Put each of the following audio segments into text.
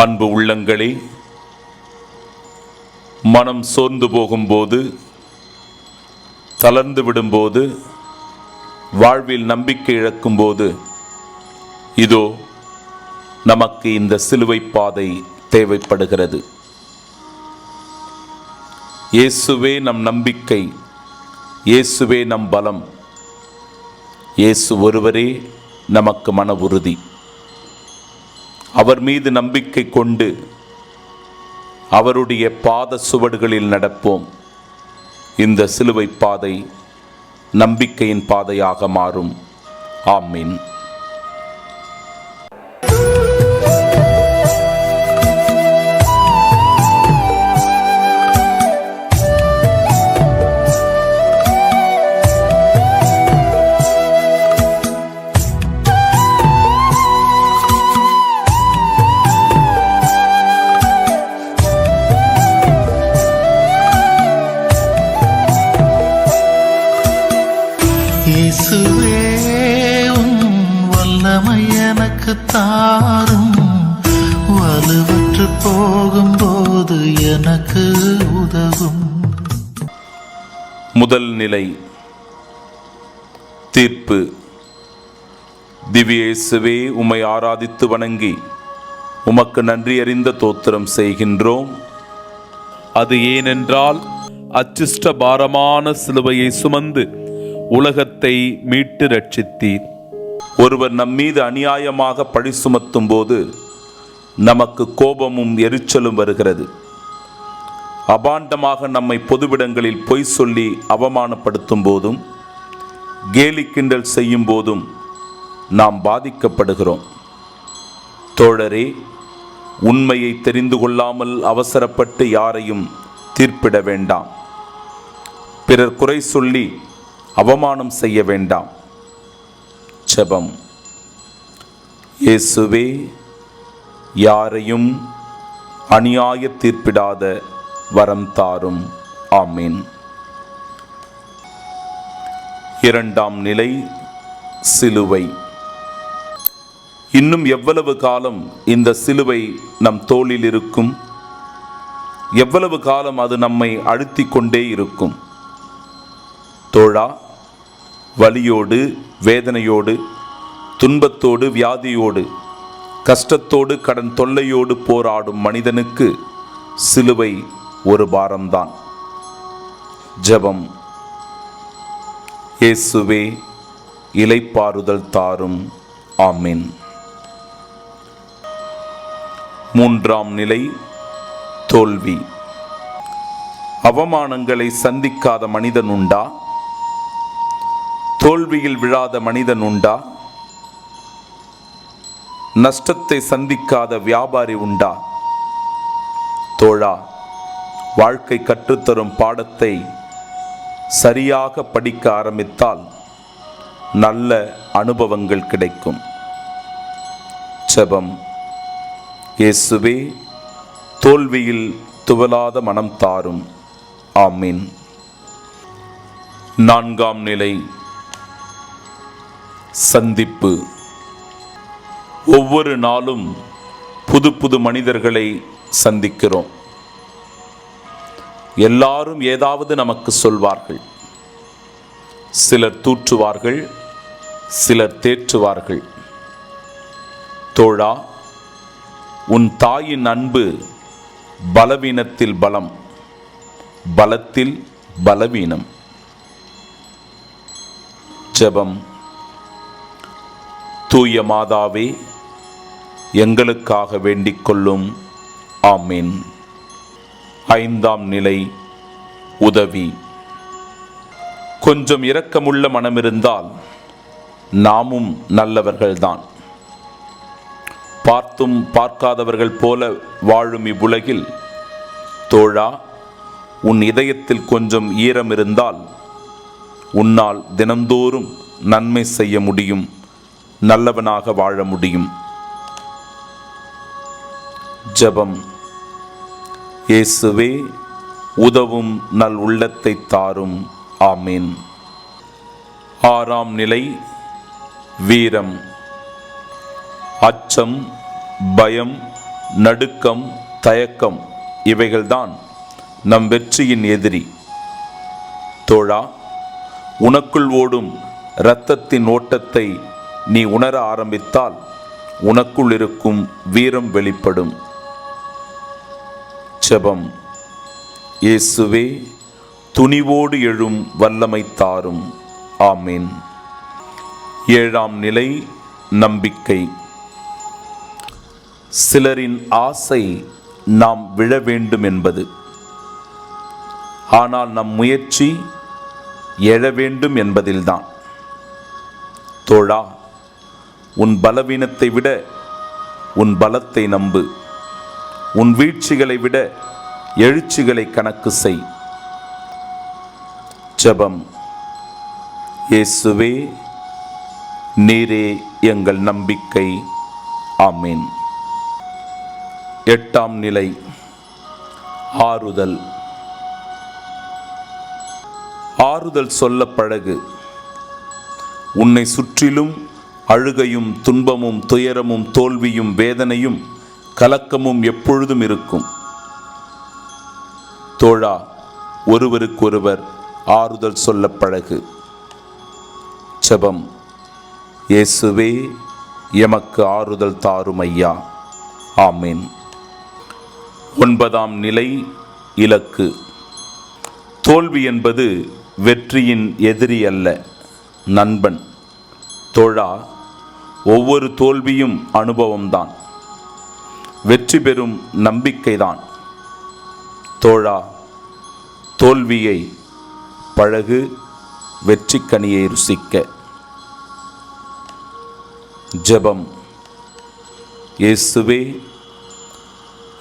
அன்பு உள்ளங்களே, மனம் சோர்ந்து போகும்போது, தளர்ந்து விடும்போது, வாழ்வில் நம்பிக்கை இழக்கும்போது, இதோ நமக்கு இந்த சிலுவை பாதை தேவைப்படுகிறது. இயேசுவே நம் நம்பிக்கை, இயேசுவே நம் பலம், இயேசு ஒருவரே நமக்கு மன உறுதி. அவர் மீது நம்பிக்கை கொண்டு அவருடைய பாத சுவடுகளில் நடப்போம். இந்த சிலுவை பாதை நம்பிக்கையின் பாதையாக மாறும். ஆமீன். இயேசுவே உம் வல்லமை எனக்கு தாரும், வலுவற்று போகும்போது எனக்கு உதவும். முதல் நிலை தீர்ப்பு. திவ்ய இயேசுவே, உம்மை ஆராதித்து வணங்கி உமக்கு நன்றி அறிந்த தோத்திரம் செய்கின்றோம். அது ஏனென்றால் அச்சிஷ்ட பாரமான சிலுவையை சுமந்து உலகத்தை மீட்டு ரட்சித்தீர். ஒருவர் நம்மீது அநியாயமாக பழி சுமத்தும் போது நமக்கு கோபமும் எரிச்சலும் வருகிறது. அபாண்டமாக நம்மை பொதுவிடங்களில் பொய் சொல்லி அவமானப்படுத்தும் போதும், கேலி கிண்டல் செய்யும் போதும் நாம் பாதிக்கப்படுகிறோம். தோழரே, உண்மையை தெரிந்து கொள்ளாமல் அவசரப்பட்டு யாரையும் தீர்ப்பிட வேண்டாம். பிறர் குறை சொல்லி அவமானம் செய்ய வேண்டாம். ஜெபம். இயேசுவே, யாரையும் அநியாய தீர்ப்பிடாத வரம் தாரும். ஆமீன். இரண்டாம் நிலை சிலுவை. இன்னும் எவ்வளவு காலம் இந்த சிலுவை நம் தோளில் இருக்கும்? எவ்வளவு காலம் அது நம்மை அழுத்திக் கொண்டே இருக்கும்? தோழா, வலியோடு, வேதனையோடு, துன்பத்தோடு, வியாதியோடு, கஷ்டத்தோடு, கடன் தொல்லையோடு போராடும் மனிதனுக்கு சிலுவை ஒரு பாரம்தான். ஜெபம். இயேசுவே, இளைப்பாறுதல் தாரும். ஆமீன். மூன்றாம் நிலை தோல்வி. அவமானங்களை சந்திக்காத மனிதன் உண்டா? தோல்வியில் விழாத மனிதன் உண்டா? நஷ்டத்தை சந்திக்காத வியாபாரி உண்டா? தோழா, வாழ்க்கை கற்றுத்தரும் பாடத்தை சரியாக படிக்க ஆரம்பித்தால் நல்ல அனுபவங்கள் கிடைக்கும். ஜெபம். இயேசுவே, தோல்வியில் துவலாத மனம் தாரும். ஆமீன். நான்காம் நிலை சந்திப்பு. ஒவ்வொரு நாளும் புது புது மனிதர்களை சந்திக்கிறோம். எல்லாரும் ஏதாவது நமக்கு சொல்வார்கள். சிலர் தூற்றுவார்கள், சிலர் தேற்றுவார்கள். தோழா, உன் தாயின் அன்பு பலவீனத்தில் பலம், பலத்தில் பலவீனம். ஜெபம். தூய மாதாவே, எங்களுக்காக வேண்டிக் கொள்ளும். ஆமீன். ஐந்தாம் நிலை உதவி. கொஞ்சம் இரக்கமுள்ள மனமிருந்தால் நாமும் நல்லவர்கள்தான். பார்த்தும் பார்க்காதவர்கள் போல வாழும் இவ்வுலகில் தோழா, உன் இதயத்தில் கொஞ்சம் ஈரம் இருந்தால் உன்னால் தினந்தோறும் நன்மை செய்ய முடியும், நல்லவனாக வாழ முடியும். ஜெபம். இயேசுவே, உதவும் நல் உள்ளத்தை தாரும். ஆமீன். ஆறாம் நிலை வீரம். அச்சம், பயம், நடுக்கம், தயக்கம் இவைகள்தான் நம் வெற்றியின் எதிரி. தோழா, உனக்குள் ஓடும் இரத்தத்தின் ஓட்டத்தை நீ உணர ஆரம்பித்தால் உனக்குள் இருக்கும் வீரம் வெளிப்படும். ஜெபம். இயேசுவே, துணிவோடு எழும் வல்லமை தாரும். ஆமீன். 7ஆம் நிலை, நம்பிக்கை. சிலரின் ஆசை நாம் விழ வேண்டும் என்பது. ஆனால் நம் முயற்சி எழ வேண்டும் என்பதில்தான். தோழா, உன் பலவீனத்தை விட உன் பலத்தை நம்பு. உன் வீழ்ச்சிகளை விட எழுச்சிகளை கணக்கு செய். ஜெபம். இயேசுவே, நீரே எங்கள் நம்பிக்கை. ஆமீன். 8ஆம் நிலை, ஆறுதல். ஆறுதல் சொல்ல பழகு. உன்னை சுற்றிலும் அழுகையும் துன்பமும் துயரமும் தோல்வியும் வேதனையும் கலக்கமும் எப்பொழுதும் இருக்கும். தோழா, ஒருவருக்கொருவர் ஆறுதல் சொல்ல பழகு. ஜெபம். இயேசுவே, எமக்கு ஆறுதல் தாரும் ஐயா. ஆமீன். 9ஆம் நிலை, இலக்கு. தோல்வி என்பது வெற்றியின் எதிரி அல்ல, நண்பன். தோழா, ஒவ்வொரு தோல்வியும் அனுபவம்தான், வெற்றி பெறும் நம்பிக்கைதான். தோழா, தோல்வியை பழகு, வெற்றி கனியை ருசிக்க. ஜெபம். இயேசுவே,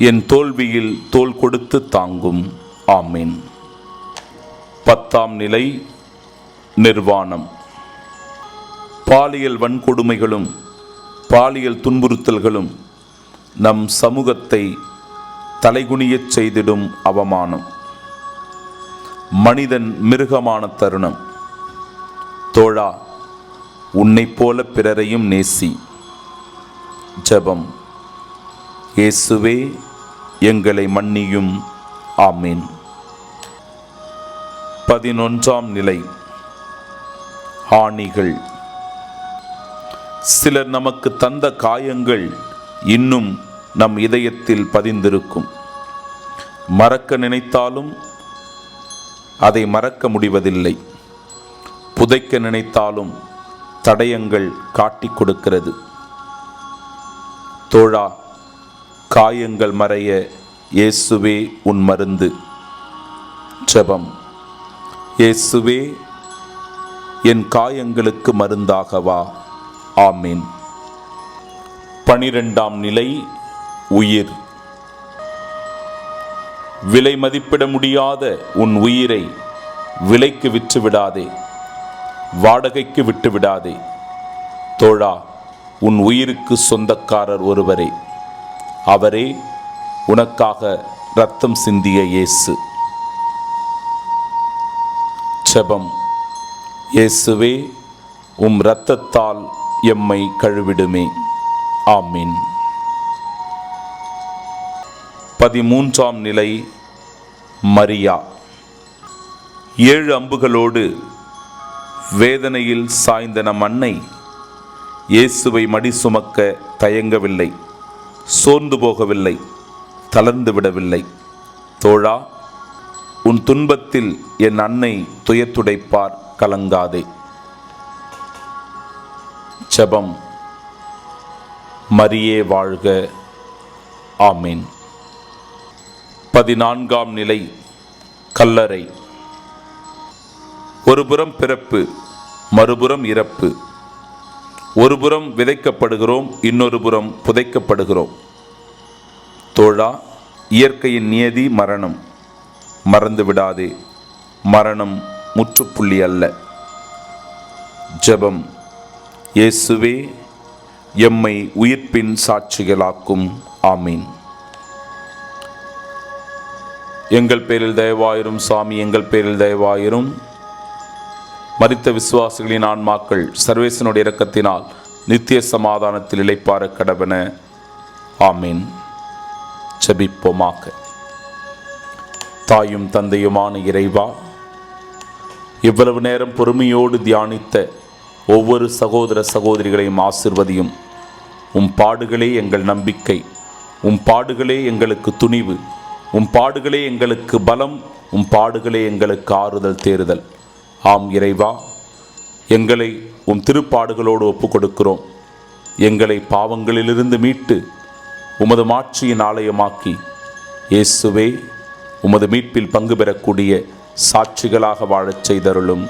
என் தோல்வியில் தோள் கொடுத்து தாங்கும். ஆமீன். 10ஆம் நிலை, நிர்வாணம். பாலியல் வன்கொடுமைகளும் பாலியல் துன்புறுத்தல்களும் நம் சமூகத்தை தலைகுனியச் செய்திடும் அவமானம். மனிதன் மிருகமான தருணம். தோழா, உன்னைப் போல பிறரையும் நேசி. ஜெபம். இயேசுவே, எங்களை மன்னியும். ஆமீன். 11ஆம் நிலை, ஆணிகள். சிலர் நமக்கு தந்த காயங்கள் இன்னும் நம் இதயத்தில் பதிந்திருக்கும். மறக்க நினைத்தாலும் அதை மறக்க முடிவதில்லை. புதைக்க நினைத்தாலும் தடயங்கள் காட்டிக் கொடுக்கிறது. தோழா, காயங்கள் மறைய இயேசுவே உன் மருந்து. ஜெபம். இயேசுவே, என் காயங்களுக்கு மருந்தாகவா. ஆமீன். 12ஆம் நிலை, உயிர். விலை மதிப்பிட முடியாத உன் உயிரை விலைக்கு விற்று விடாதே, வாடகைக்கு விட்டு விடாதே. தோழா, உன் உயிருக்கு சொந்தக்காரர் ஒருவரே. அவரே உனக்காக இரத்தம் சிந்திய இயேசு. ஜெபம். இயேசுவே, உம் இரத்தத்தால் எம்மை கழுவிடுமே. ஆமீன். 13ஆம் நிலை, மரியா. 7 அம்புகளோடு வேதனையில் சாய்ந்த நம் அன்னை இயேசுவை மடி சுமக்க தயங்கவில்லை, சோர்ந்து போகவில்லை, தளர்ந்து விடவில்லை. தோழா, உன் துன்பத்தில் என் அன்னை துயத்துடைப்பார், கலங்காதே. ஜெபம். மரியே வாழ்க. ஆமீன். 14ஆம் நிலை, கல்லறை. ஒருபுறம் பிறப்பு, மறுபுறம் இறப்பு. ஒருபுறம் விதைக்கப்படுகிறோம், இன்னொரு புறம் புதைக்கப்படுகிறோம். தோழா, இயற்கையின் நியதி மரணம். மறந்து விடாதே, மரணம் முற்றுப்புள்ளி அல்ல. ஜெபம். இயேசுவே, எம்மை உயிர்ப்பின் சாட்சிகளாக்கும். ஆமீன். எங்கள் பேரில் தயவாயிரும் சாமி, எங்கள் பேரில் தயவாயிரும். மரித்த விசுவாசிகளின் ஆன்மாக்கள் சர்வேசனுடைய இரக்கத்தினால் நித்திய சமாதானத்தில் இளைப்பாற கடவன. ஆமீன். ஜெபிப்போமாக. தாயும் தந்தையுமான இறைவா, இவ்வளவு நேரம் பொறுமையோடு தியானித்த ஒவ்வொரு சகோதர சகோதரிகளையும் ஆசிர்வதியும். உம் பாடுகளே எங்கள் நம்பிக்கை, உம் பாடுகளே எங்களுக்கு துணிவு, உம் பாடுகளே எங்களுக்கு பலம், உம் பாடுகளே எங்களுக்கு ஆறுதல் தேறுதல். ஆம் இறைவா, எங்களை உம் திருப்பாடுகளோடு ஒப்புக் கொடுக்கிறோம். எங்களை பாவங்களிலிருந்து மீட்டு உமது மாட்சியின் ஆலயமாக்கி இயேசுவே உமது மீட்பில் பங்கு பெறக்கூடிய சாட்சிகளாக வாழச் செய்தருளும்.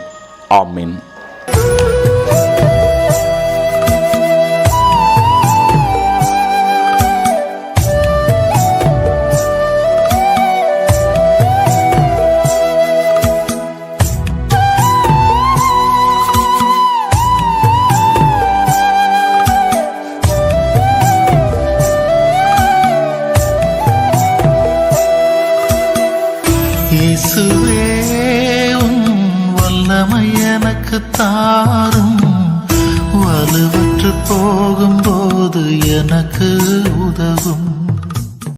ஆமீன். இயேசுவே உம் வல்லமை எனக்கு தாரும்.